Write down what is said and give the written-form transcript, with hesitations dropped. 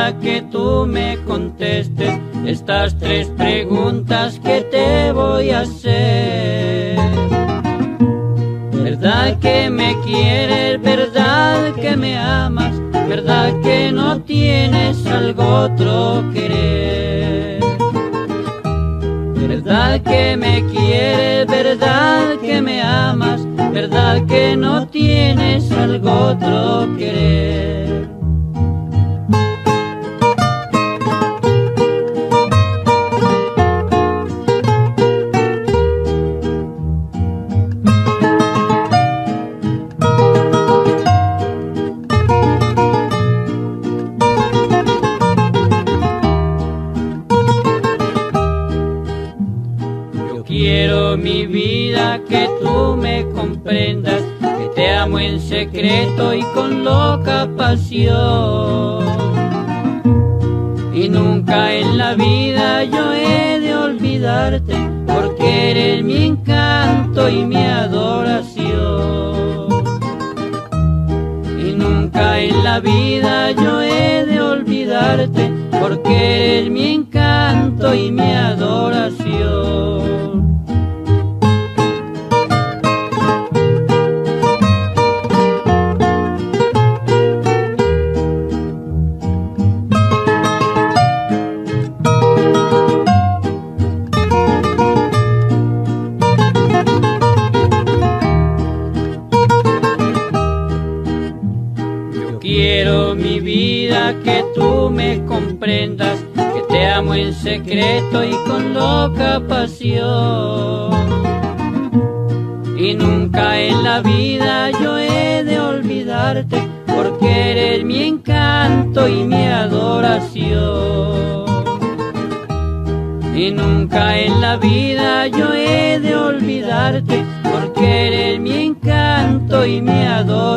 vida que tú me contestes estas tres preguntas que te voy a hacer. ¿Verdad que me quieres? ¿Verdad que me amas? ¿Verdad que no tienes algo otro querer? ¿Verdad que me quieres? ¿Verdad que me amas? ¿Verdad que no tienes algo otro querer? Quiero mi vida que tú me comprendas, que te amo en secreto y con loca pasión. Y nunca en la vida yo he de olvidarte, porque eres mi encanto y mi adoración. Y nunca en la vida yo he de olvidarte, porque eres mi encanto y mi adoración. Quiero mi vida que tú me comprendas, que te amo en secreto y con loca pasión. Y nunca en la vida yo he de olvidarte, porque eres mi encanto y mi adoración. Y nunca en la vida yo he de olvidarte, porque eres mi encanto y mi adoración.